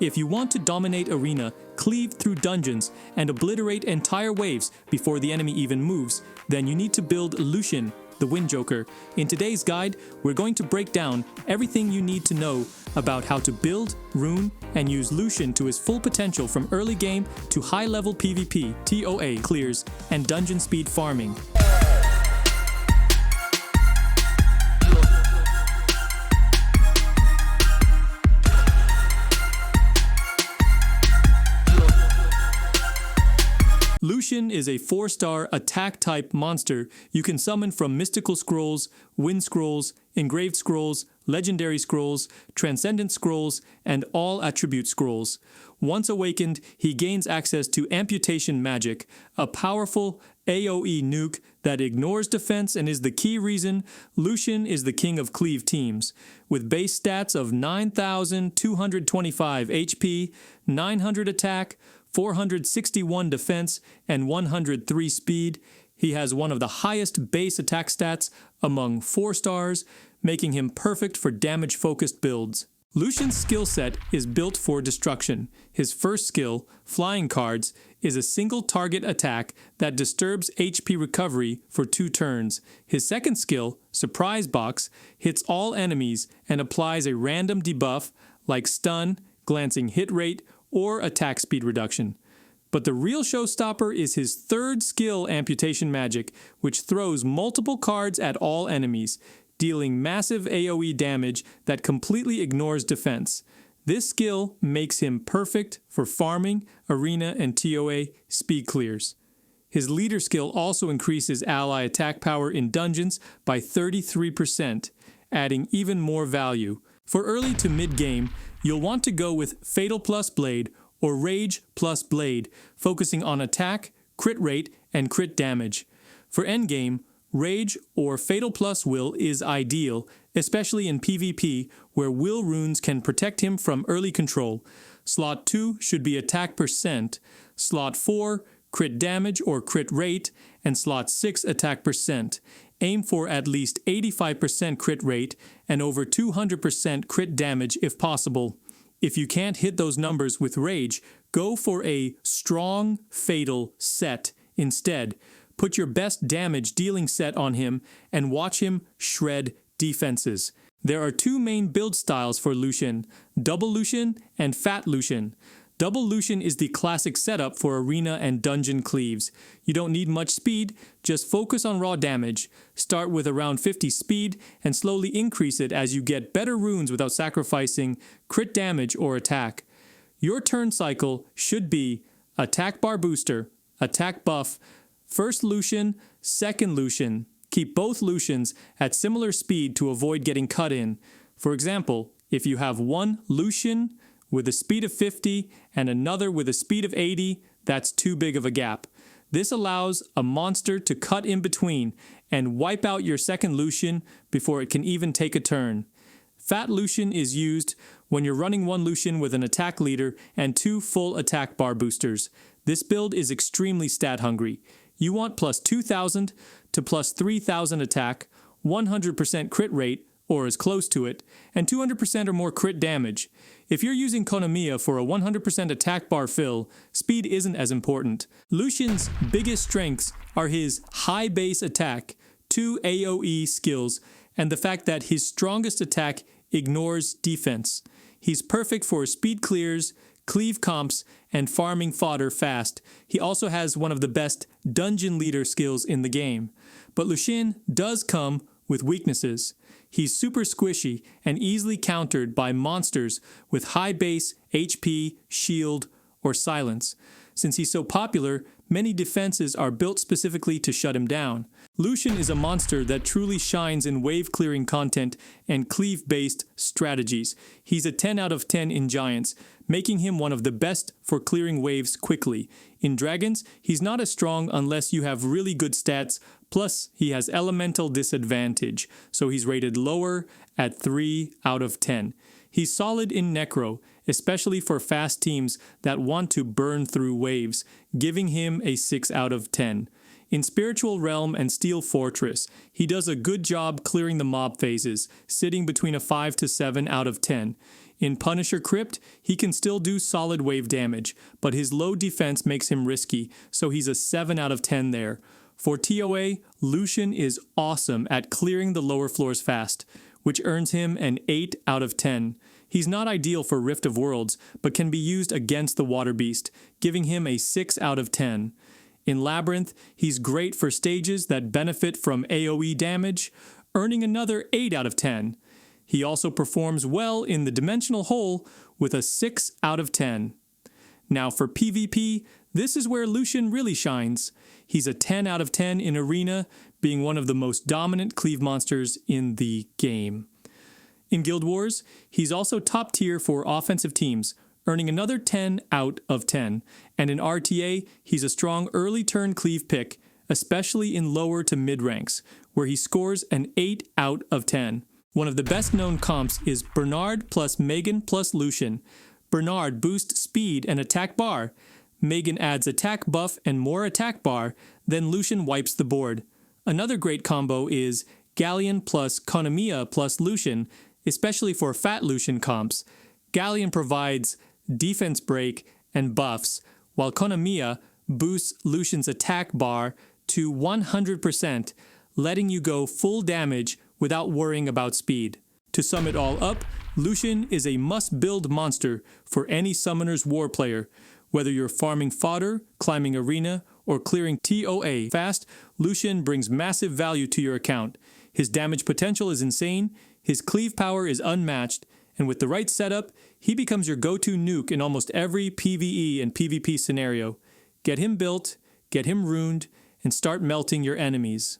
If you want to dominate arena, cleave through dungeons, and obliterate entire waves before the enemy even moves, then you need to build Lucian, the Wind Joker. In today's guide, we're going to break down everything you need to know about how to build, rune, and use Lucian to his full potential from early game to high-level PvP, TOA clears, and dungeon speed farming. Lucian is a 4-star attack-type monster you can summon from mystical scrolls, wind scrolls, engraved scrolls, legendary scrolls, transcendent scrolls, and all attribute scrolls. Once awakened, he gains access to Amputation magic, a powerful AoE nuke that ignores defense and is the key reason Lucian is the king of cleave teams. With base stats of 9,225 HP, 900 attack, 461 defense, and 103 speed, he has one of the highest base attack stats among 4 stars, making him perfect for damage-focused builds. Lucian's skill set is built for destruction. His first skill, Flying Cards, is a single target attack that disturbs HP recovery for 2 turns. His second skill, Surprise Box, hits all enemies and applies a random debuff like stun, glancing hit rate, or attack speed reduction. But the real showstopper is his third skill, Amputation magic, which throws multiple cards at all enemies, dealing massive AoE damage that completely ignores defense. This skill makes him perfect for farming, arena, and TOA speed clears. His leader skill also increases ally attack power in dungeons by 33%, adding even more value. For early to mid-game, you'll want to go with Fatal plus Blade or Rage plus Blade, focusing on attack, crit rate, and crit damage. For endgame, Rage or Fatal plus Will is ideal, especially in PvP, where Will runes can protect him from early control. Slot 2 should be attack percent, Slot 4, crit damage or crit rate, and Slot 6, attack percent. Aim for at least 85% crit rate and over 200% crit damage if possible. If you can't hit those numbers with Rage, go for a strong Fatal set instead. Put your best damage dealing set on him and watch him shred defenses. There are 2 main build styles for Lucian, Double Lushen and Fat Lushen. Double Lushen is the classic setup for arena and dungeon cleaves. You don't need much speed, just focus on raw damage. Start with around 50 speed and slowly increase it as you get better runes without sacrificing crit damage or attack. Your turn cycle should be attack bar booster, attack buff, first Lucian, second Lucian. Keep both Lucians at similar speed to avoid getting cut in. For example, if you have one Lucian with a speed of 50 and another with a speed of 80, that's too big of a gap. This allows a monster to cut in between and wipe out your second Lucian before it can even take a turn. Fat Lushen is used when you're running one Lucian with an attack leader and 2 full attack bar boosters. This build is extremely stat hungry. You want plus 2,000 to plus 3,000 attack, 100% crit rate, or as close to it, and 200% or more crit damage. If you're using Konamiya for a 100% attack bar fill, speed isn't as important. Lucian's biggest strengths are his high base attack, 2 AoE skills, and the fact that his strongest attack ignores defense. He's perfect for speed clears, cleave comps, and farming fodder fast. He also has one of the best dungeon leader skills in the game. But Lucian does come with weaknesses. He's super squishy and easily countered by monsters with high base, HP, shield, or silence. Since he's so popular, many defenses are built specifically to shut him down. Lucian is a monster that truly shines in wave-clearing content and cleave-based strategies. He's a 10 out of 10 in Giants, making him one of the best for clearing waves quickly. In Dragons, he's not as strong unless you have really good stats, plus he has elemental disadvantage, so he's rated lower at 3 out of 10. He's solid in Necro, especially for fast teams that want to burn through waves, giving him a 6 out of 10. In Spiritual Realm and Steel Fortress, he does a good job clearing the mob phases, sitting between a 5 to 7 out of 10. In Punisher Crypt, he can still do solid wave damage, but his low defense makes him risky, so he's a 7 out of 10 there. For TOA, Lucian is awesome at clearing the lower floors fast, which earns him an 8 out of 10. He's not ideal for Rift of Worlds, but can be used against the Water Beast, giving him a 6 out of 10. In Labyrinth, he's great for stages that benefit from AoE damage, earning another 8 out of 10. He also performs well in the Dimensional Hole with a 6 out of 10. Now for PvP, this is where Lucian really shines. He's a 10 out of 10 in Arena, being one of the most dominant cleave monsters in the game. In Guild Wars, he's also top tier for offensive teams, earning another 10 out of 10. And in RTA, he's a strong early turn cleave pick, especially in lower to mid ranks, where he scores an 8 out of 10. One of the best known comps is Bernard plus Megan plus Lucian. Bernard boosts speed and attack bar. Megan adds attack buff and more attack bar, then Lucian wipes the board. Another great combo is Galleon plus Konamiya plus Lucian, especially for Fat Lushen comps. Galleon provides defense break and buffs, while Konamiya boosts Lucian's attack bar to 100%, letting you go full damage without worrying about speed. To sum it all up, Lucian is a must-build monster for any Summoner's War player. Whether you're farming fodder, climbing arena, or clearing TOA fast, Lucian brings massive value to your account. His damage potential is insane, his cleave power is unmatched, and with the right setup, he becomes your go-to nuke in almost every PvE and PvP scenario. Get him built, get him runed, and start melting your enemies.